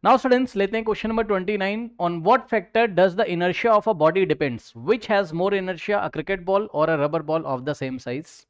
Now students लेते हैं question number 29। On what factor does the inertia of a body depends, which has more inertia, a cricket ball or a rubber ball of the same size.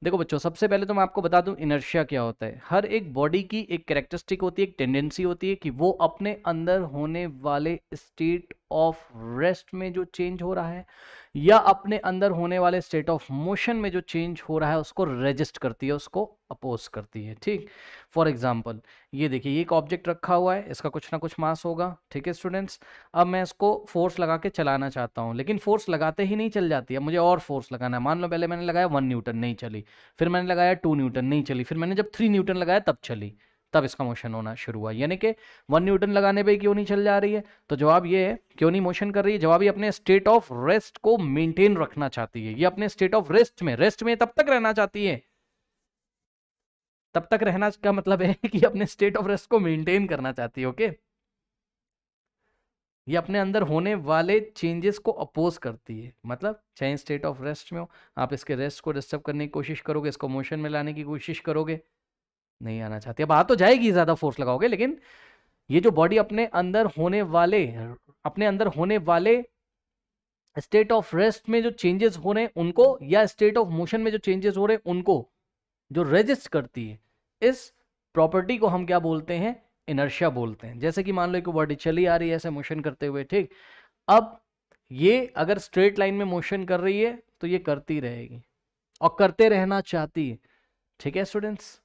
देखो बच्चों, सबसे पहले तो मैं आपको बता दूं इनर्शिया क्या होता है। हर एक बॉडी की एक कैरेक्टरिस्टिक होती है, एक टेंडेंसी होती है कि वो अपने अंदर होने वाले स्टेट ऑफ रेस्ट में जो चेंज हो रहा है या अपने अंदर होने वाले स्टेट ऑफ मोशन में जो चेंज हो रहा है उसको रेजिस्ट करती है, उसको अपोज करती है। ठीक, फॉर एग्जाम्पल ये देखिए, ये एक ऑब्जेक्ट रखा हुआ है, इसका कुछ ना कुछ मास होगा। ठीक है स्टूडेंट्स, अब मैं इसको फोर्स लगा के चलाना चाहता हूँ, लेकिन फोर्स लगाते ही नहीं चल जाती है, मुझे और फोर्स लगाना है। मान लो पहले मैंने लगाया 1 न्यूटन, नहीं चली, फिर मैंने लगाया 2 न्यूटन, नहीं चली, फिर मैंने जब 3 न्यूटन लगाया तब चली, तब इसका मोशन होना शुरू हुआ। यानी कि 1 न्यूटन लगाने पे क्यों नहीं चल जा रही है? तो जवाब ये है, क्यों नहीं मोशन कर रही है, जवाब ये अपने स्टेट ऑफ रेस्ट को मेंटेन रखना चाहती है। ये अपने स्टेट ऑफ रेस्ट में तब तक रहना चाहती है, तब तक रहना का मतलब है कि अपने स्टेट ऑफ रेस्ट को मेंटेन करना चाहती है। ओके, ये अपने अंदर होने वाले चेंजेस को अपोज करती है, मतलब चाहे स्टेट ऑफ रेस्ट में हो, आप इसके रेस्ट को डिस्टर्ब करने की कोशिश करोगे, इसको मोशन में लाने की कोशिश करोगे, नहीं आना चाहती। अब आ तो जाएगी, ज्यादा फोर्स लगाओगे, लेकिन ये जो बॉडी अपने अंदर होने वाले स्टेट ऑफ रेस्ट में जो चेंजेस हो रहे हैं उनको, या स्टेट ऑफ मोशन में जो चेंजेस हो रहे हैं उनको जो रेजिस्ट करती है, इस प्रॉपर्टी को हम क्या बोलते हैं? इनर्शिया बोलते हैं। जैसे कि मान लो एक बॉडी चली आ रही है ऐसे मोशन करते हुए, ठीक, अब ये अगर स्ट्रेट लाइन में मोशन कर रही है तो ये करती रहेगी और करते रहना चाहती है। ठीक है स्टूडेंट्स,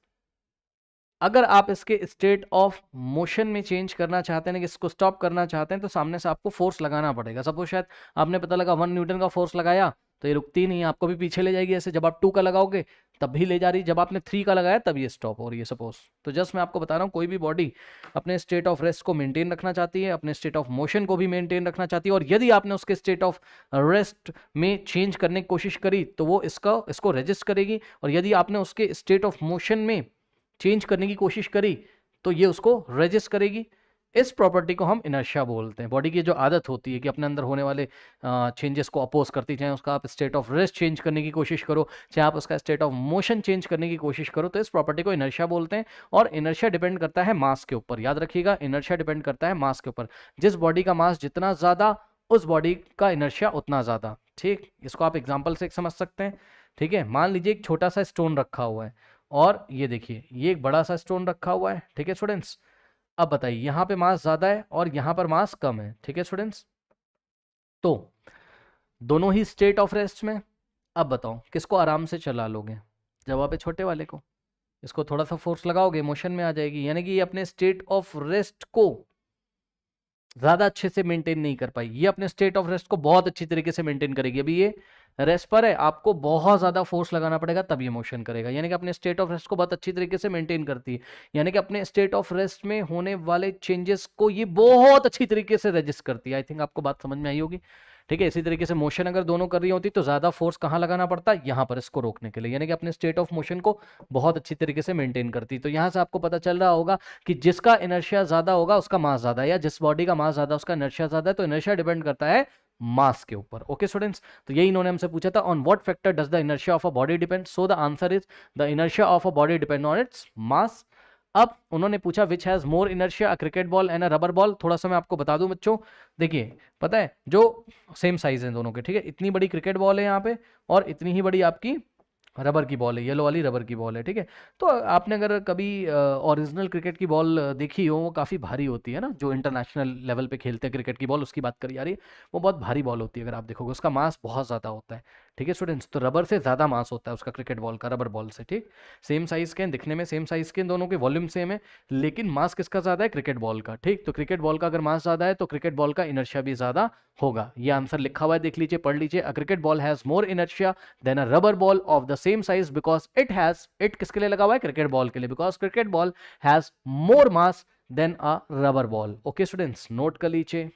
अगर आप इसके स्टेट ऑफ मोशन में चेंज करना चाहते हैं कि इसको स्टॉप करना चाहते हैं तो सामने से आपको फोर्स लगाना पड़ेगा। सपोज शायद आपने पता लगा 1 न्यूटन का फोर्स लगाया तो ये रुकती नहीं है, आपको भी पीछे ले जाएगी। ऐसे जब आप 2 का लगाओगे तब भी ले जा रही, जब आपने 3 का लगाया तब ये स्टॉप हो रही है सपोज। तो जस्ट मैं आपको बता रहा हूँ, कोई भी बॉडी अपने स्टेट ऑफ रेस्ट को मेंटेन रखना चाहती है, अपने स्टेट ऑफ मोशन को भी मेंटेन रखना चाहती है, और यदि आपने उसके स्टेट ऑफ रेस्ट में चेंज करने की कोशिश करी तो वो इसको रेजिस्ट करेगी, और यदि आपने उसके स्टेट ऑफ मोशन में चेंज करने की कोशिश करी तो ये उसको रेजिस्ट करेगी। इस प्रॉपर्टी को हम इनर्शिया बोलते हैं। बॉडी की जो आदत होती है कि अपने अंदर होने वाले चेंजेस को अपोज करती, चाहे उसका आप स्टेट ऑफ रेस्ट चेंज करने की कोशिश करो, चाहे आप उसका स्टेट ऑफ मोशन चेंज करने की कोशिश करो, तो इस प्रॉपर्टी को इनर्शिया बोलते हैं। और इनर्शिया डिपेंड करता है मास के ऊपर, याद रखिएगा, इनर्शिया डिपेंड करता है मास के ऊपर। जिस बॉडी का मास जितना ज्यादा, उस बॉडी का इनर्शिया उतना ज्यादा। ठीक, इसको आप एग्जाम्पल से समझ सकते हैं। ठीक है, मान लीजिए एक छोटा सा स्टोन रखा हुआ है और ये देखिए ये एक बड़ा सा स्टोन रखा हुआ है। ठीक है स्टूडेंट्स, अब बताइए यहाँ पे मास ज्यादा है और यहाँ पर मास कम है। ठीक है स्टूडेंट्स, तो दोनों ही स्टेट ऑफ रेस्ट में। अब बताओ किसको आराम से चला लोगे? जवाब है छोटे वाले को। इसको थोड़ा सा फोर्स लगाओगे मोशन में आ जाएगी, यानी कि ये अपने स्टेट ऑफ रेस्ट को ज्यादा अच्छे से मेंटेन नहीं कर पाई, ये अपने स्टेट ऑफ रेस्ट को बहुत अच्छी तरीके से मेंटेन करेगी। अभी ये रेस्ट पर है, आपको बहुत ज्यादा फोर्स लगाना पड़ेगा तब ये मोशन करेगा, यानी कि अपने स्टेट ऑफ रेस्ट को बहुत अच्छी तरीके से मेंटेन करती है, यानी कि अपने स्टेट ऑफ रेस्ट में होने वाले चेंजेस को ये बहुत अच्छी तरीके से रजिस्ट करती है। आई थिंक आपको बात समझ में आई होगी। ठीक है, इसी तरीके से मोशन अगर दोनों कर रही होती तो ज्यादा फोर्स कहाँ लगाना पड़ता? यहाँ पर, इसको रोकने के लिए, यानी कि अपने स्टेट ऑफ मोशन को बहुत अच्छी तरीके से मेंटेन करती। तो यहाँ से आपको पता चल रहा होगा कि जिसका इनर्शिया ज्यादा होगा उसका मास ज्यादा है, या जिस बॉडी का मास ज्यादा उसका इनर्शिया ज्यादा है। तो इनर्शिया डिपेंड करता है मास के ऊपर। ओके स्टूडेंट्स, तो यही इन्होंने हमसे पूछा था, on what factor does the inertia of a body depend? So the answer is the inertia of a body depend on its mass. अब उन्होंने पूछा विच has more inertia, a cricket ball and a rubber ball. थोड़ा सा मैं आपको बता दूं बच्चों, देखिए पता है जो सेम साइज है दोनों के, ठीक है, इतनी बड़ी क्रिकेट बॉल है यहाँ पे और इतनी ही बड़ी आपकी रबर की बॉल है, येलो वाली रबर की बॉल है। ठीक है, तो आपने अगर कभी ओरिजिनल क्रिकेट की बॉल देखी हो, वो काफ़ी भारी होती है ना, जो इंटरनेशनल लेवल पे खेलते हैं क्रिकेट की बॉल, उसकी बात करी जा रही है, वो बहुत भारी बॉल होती है। अगर आप देखोगे उसका मास बहुत ज़्यादा होता है। ठीक है स्टूडेंट्स, तो रबर से ज़्यादा मास होता है उसका क्रिकेट बॉल का, रबर बॉल से। ठीक, सेम साइज़ के हैं, दिखने में सेम साइज़ के, दोनों के वॉल्यूम सेम है, लेकिन मास किसका ज़्यादा है? क्रिकेट बॉल का। ठीक, तो क्रिकेट बॉल का अगर मास ज़्यादा है तो क्रिकेट बॉल का इनर्शिया भी ज़्यादा होगा। ये आंसर लिखा हुआ है, देख लीजिए, पढ़ लीजिए। A cricket ball has more inertia than a rubber ball of the same size because it किसके लिए लगा हुआ है? क्रिकेट बॉल के लिए, because cricket ball has more mass than a rubber ball. Okay students, note कर लीजिए।